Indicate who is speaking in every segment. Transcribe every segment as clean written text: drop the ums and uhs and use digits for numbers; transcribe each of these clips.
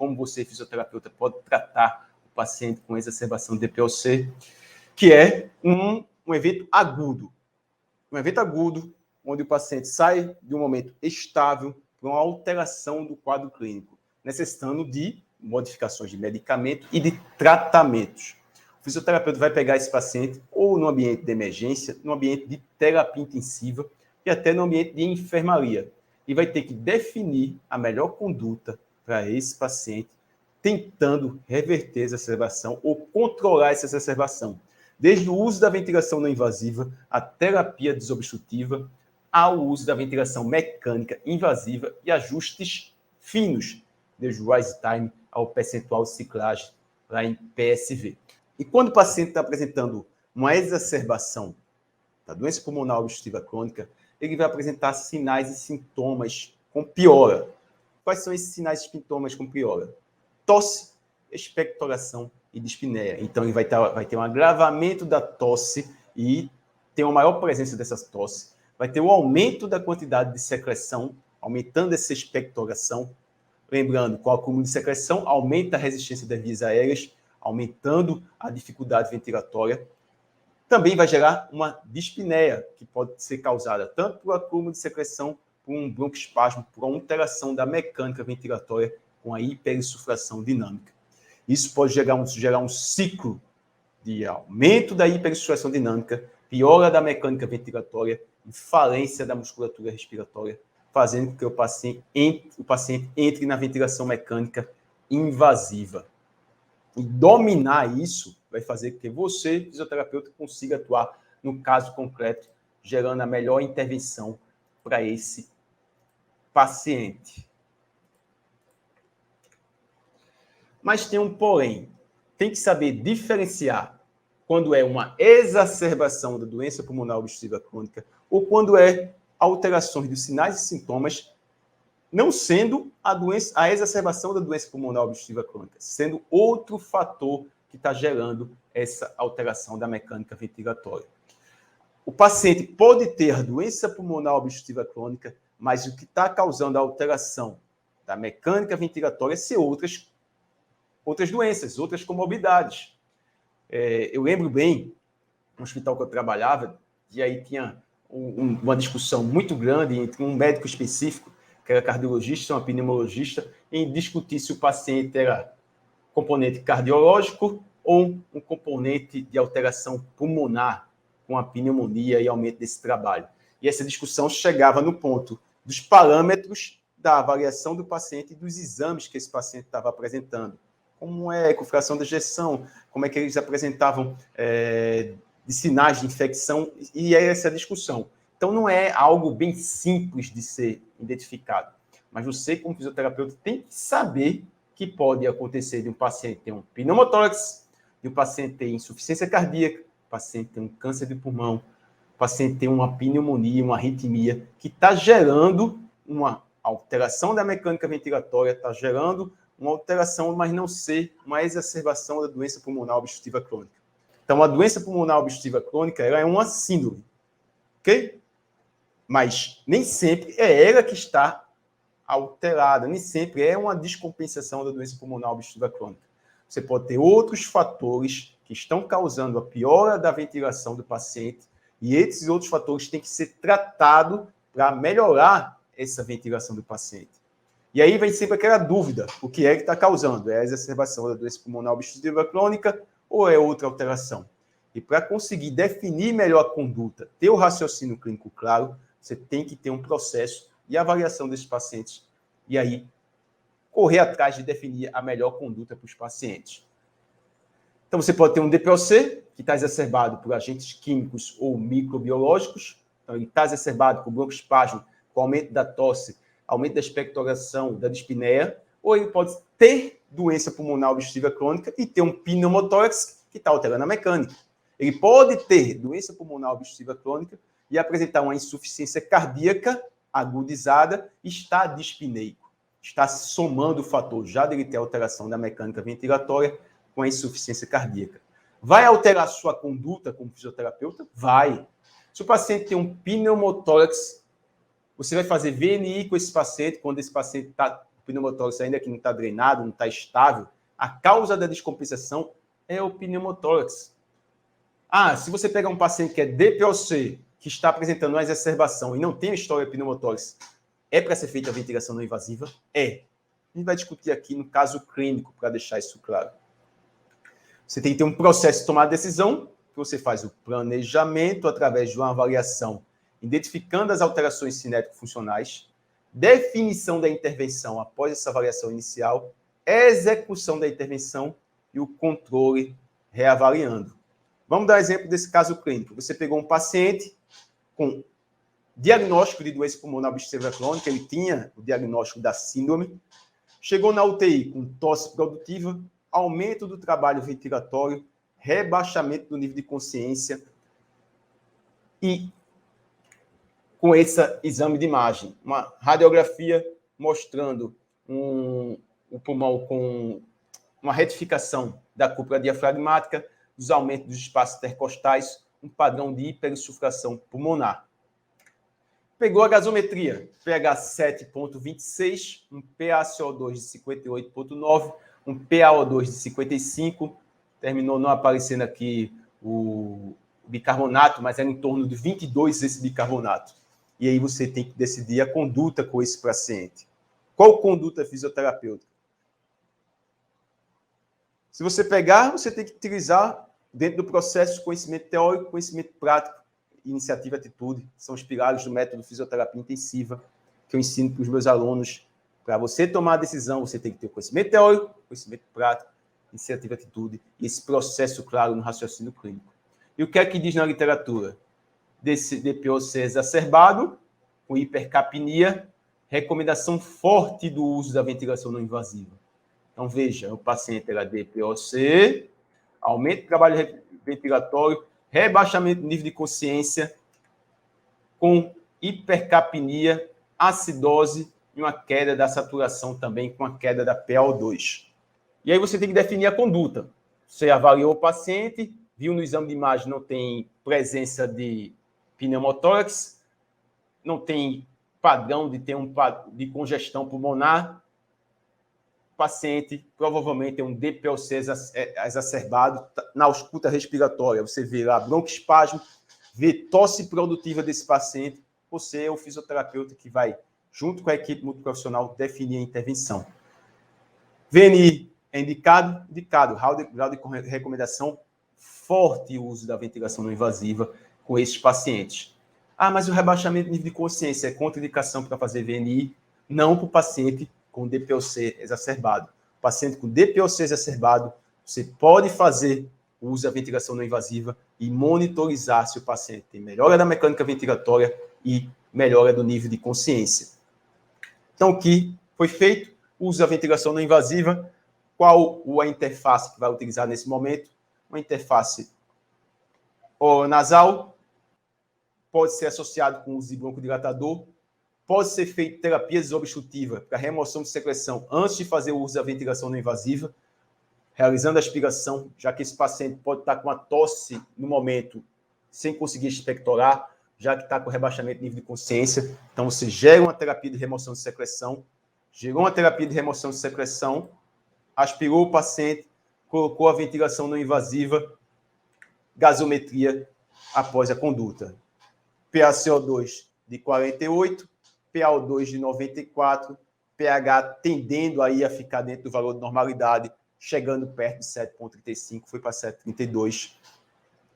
Speaker 1: como você, fisioterapeuta, pode tratar o paciente com exacerbação de DPOC, que é um evento agudo. Um evento agudo, onde o paciente sai de um momento estável para uma alteração do quadro clínico, necessitando de modificações de medicamento e de tratamentos. O fisioterapeuta vai pegar esse paciente ou no ambiente de emergência, no ambiente de terapia intensiva e até no ambiente de enfermaria. E vai ter que definir a melhor conduta para esse paciente, tentando reverter essa exacerbação ou controlar essa exacerbação. Desde o uso da ventilação não invasiva, a terapia desobstrutiva, ao uso da ventilação mecânica invasiva e ajustes finos, desde o rise time ao percentual de ciclagem lá em PSV. E quando o paciente está apresentando uma exacerbação da doença pulmonar obstrutiva crônica, ele vai apresentar sinais e sintomas com piora. Quais são esses sinais e sintomas com piora? Tosse, expectoração e dispneia. Então, ele vai ter um agravamento da tosse e ter uma maior presença dessas tosses. Vai ter um aumento da quantidade de secreção, aumentando essa expectoração. Lembrando, com o acúmulo de secreção, aumenta a resistência das vias aéreas, aumentando a dificuldade ventilatória. Também vai gerar uma dispneia, que pode ser causada tanto por acúmulo de secreção, por um broncoespasmo, por uma alteração da mecânica ventilatória com a hiperinsuflação dinâmica. Isso pode gerar um ciclo de aumento da hiperinsuflação dinâmica, piora da mecânica ventilatória e falência da musculatura respiratória, fazendo com que o paciente entre na ventilação mecânica invasiva. E dominar isso vai fazer com que você, fisioterapeuta, consiga atuar no caso concreto, gerando a melhor intervenção para esse paciente. Mas tem um porém. Tem que saber diferenciar quando é uma exacerbação da doença pulmonar obstrutiva crônica ou quando é alterações dos sinais e sintomas, não sendo a exacerbação da doença pulmonar obstrutiva crônica, sendo outro fator que está gerando essa alteração da mecânica ventilatória. O paciente pode ter a doença pulmonar obstrutiva crônica, mas o que está causando a alteração da mecânica ventilatória ser outras doenças, outras comorbidades. Eu lembro bem, no hospital que eu trabalhava, e aí tinha uma discussão muito grande entre um médico específico, que era cardiologista, um pneumologista, em discutir se o paciente era componente cardiológico ou um componente de alteração pulmonar, com a pneumonia e aumento desse trabalho. E essa discussão chegava no ponto dos parâmetros da avaliação do paciente e dos exames que esse paciente estava apresentando. Como é a fração da ejeção, como é que eles apresentavam de sinais de infecção, e é essa discussão. Então, não é algo bem simples de ser identificado, mas você, como fisioterapeuta, tem que saber que pode acontecer de um paciente ter um pneumotórax, de um paciente ter insuficiência cardíaca, o paciente ter um câncer de pulmão, o paciente ter uma pneumonia, uma arritmia, que está gerando uma alteração da mecânica ventilatória, está gerando uma alteração, mas não ser uma exacerbação da doença pulmonar obstrutiva crônica. Então, a doença pulmonar obstrutiva crônica ela é uma síndrome, ok? Mas nem sempre é ela que está alterada, nem sempre é uma descompensação da doença pulmonar obstrutiva crônica. Você pode ter outros fatores que estão causando a piora da ventilação do paciente e esses outros fatores têm que ser tratados para melhorar essa ventilação do paciente. E aí vem sempre aquela dúvida, o que é que está causando? É a exacerbação da doença pulmonar obstrutiva crônica ou é outra alteração? E para conseguir definir melhor a conduta, ter o raciocínio clínico claro, você tem que ter um processo de avaliação desses pacientes e aí correr atrás de definir a melhor conduta para os pacientes. Então, você pode ter um DPOC, que está exacerbado por agentes químicos ou microbiológicos. Então, ele está exacerbado por broncoespasmo, com aumento da tosse, aumento da expectoração, da dispneia, ou ele pode ter doença pulmonar obstrutiva crônica e ter um pneumotórax que está alterando a mecânica. Ele pode ter doença pulmonar obstrutiva crônica e apresentar uma insuficiência cardíaca agudizada e está dispneico. Está somando o fator já dele ter alteração da mecânica ventilatória com a insuficiência cardíaca. Vai alterar a sua conduta como fisioterapeuta? Vai. Se o paciente tem um pneumotórax, você vai fazer VNI com esse paciente quando esse paciente está o pneumotórax ainda que não está drenado, não está estável, a causa da descompensação é o pneumotórax. Se você pegar um paciente que é DPOC, que está apresentando uma exacerbação e não tem história de pneumotórax, é para ser feita a ventilação não invasiva? É. A gente vai discutir aqui no caso clínico, para deixar isso claro. Você tem que ter um processo de tomar decisão, que você faz o planejamento através de uma avaliação, identificando as alterações cinético-funcionais, definição da intervenção após essa avaliação inicial, execução da intervenção e o controle reavaliando. Vamos dar exemplo desse caso clínico. Você pegou um paciente com diagnóstico de doença pulmonar obstrutiva crônica, ele tinha o diagnóstico da síndrome, chegou na UTI com tosse produtiva, aumento do trabalho ventilatório, rebaixamento do nível de consciência e com esse exame de imagem, uma radiografia mostrando o pulmão com uma retificação da cúpula diafragmática, dos aumentos dos espaços intercostais, um padrão de hiperinsuflação pulmonar. Pegou a gasometria, pH 7,26, um PaCO2 de 58,9, um PaO2 de 55, terminou não aparecendo aqui o bicarbonato, mas era em torno de 22 esse bicarbonato. E aí você tem que decidir a conduta com esse paciente. Qual conduta fisioterapêutica? Se você pegar, você tem que utilizar, dentro do processo, conhecimento teórico, conhecimento prático, iniciativa e atitude. São os pilares do método fisioterapia intensiva que eu ensino para os meus alunos. Para você tomar a decisão, você tem que ter conhecimento teórico, conhecimento prático, iniciativa e atitude, e esse processo claro no raciocínio clínico. E o que é que diz na literatura? Desse DPOC exacerbado, com hipercapnia, recomendação forte do uso da ventilação não invasiva. Então, veja, o paciente era DPOC, aumento do trabalho ventilatório, rebaixamento do nível de consciência, com hipercapnia, acidose e uma queda da saturação também, com a queda da PaO2. E aí você tem que definir a conduta. Você avaliou o paciente, viu no exame de imagem não tem presença de pneumotórax, não tem padrão de ter de congestão pulmonar, o paciente provavelmente tem um DPOC exacerbado na ausculta respiratória. Você vê lá broncoespasmo, vê tosse produtiva desse paciente, você é o fisioterapeuta que vai, junto com a equipe multiprofissional, definir a intervenção. VNI é indicado, grau de recomendação, forte o uso da ventilação não invasiva com esses pacientes. Mas o rebaixamento do nível de consciência é contraindicação para fazer VNI? Não para o paciente com DPOC exacerbado. O paciente com DPOC exacerbado, você pode fazer o uso da ventilação não invasiva e monitorizar se o paciente tem melhora da mecânica ventilatória e melhora do nível de consciência. Então, o que foi feito? O uso da ventilação não invasiva. Qual a interface que vai utilizar nesse momento? Uma interface oronasal, pode ser associado com o uso de broncodilatador, pode ser feito terapia desobstrutiva para remoção de secreção antes de fazer o uso da ventilação não invasiva, realizando a aspiração, já que esse paciente pode estar com uma tosse no momento sem conseguir expectorar, já que está com rebaixamento de nível de consciência. Então, você gera uma terapia de remoção de secreção, gerou uma terapia de remoção de secreção, aspirou o paciente, colocou a ventilação não invasiva, gasometria após a conduta. PaCO2 de 48, PaO2 de 94, pH tendendo aí a ficar dentro do valor de normalidade, chegando perto de 7,35, foi para 7,32.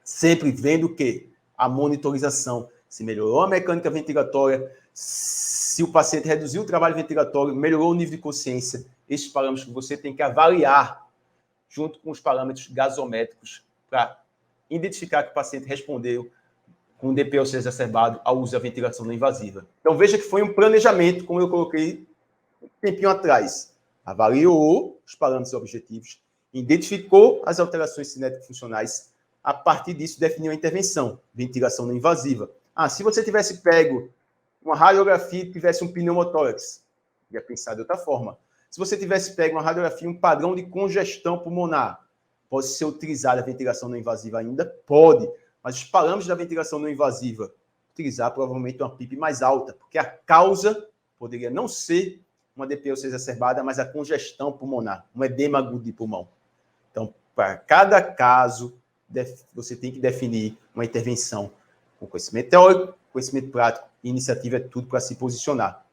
Speaker 1: Sempre vendo o quê? A monitorização. Se melhorou a mecânica ventilatória, se o paciente reduziu o trabalho ventilatório, melhorou o nível de consciência. Esses parâmetros que você tem que avaliar junto com os parâmetros gasométricos para identificar que o paciente respondeu com DPOC exacerbado ao uso da ventilação não invasiva. Então, veja que foi um planejamento, como eu coloquei um tempinho atrás. Avaliou os parâmetros objetivos, identificou as alterações cinético-funcionais, a partir disso definiu a intervenção, ventilação não invasiva. Se você tivesse pego uma radiografia e tivesse um pneumotórax, ia pensar de outra forma. Se você tivesse pego uma radiografia, um padrão de congestão pulmonar, pode ser utilizada a ventilação não invasiva ainda? Pode. Mas os parâmetros da ventilação não invasiva, utilizar provavelmente uma PIP mais alta, porque a causa poderia não ser uma DPOC exacerbada, mas a congestão pulmonar, um edema agudo de pulmão. Então, para cada caso, você tem que definir uma intervenção com conhecimento teórico, conhecimento prático, e iniciativa é tudo para se posicionar.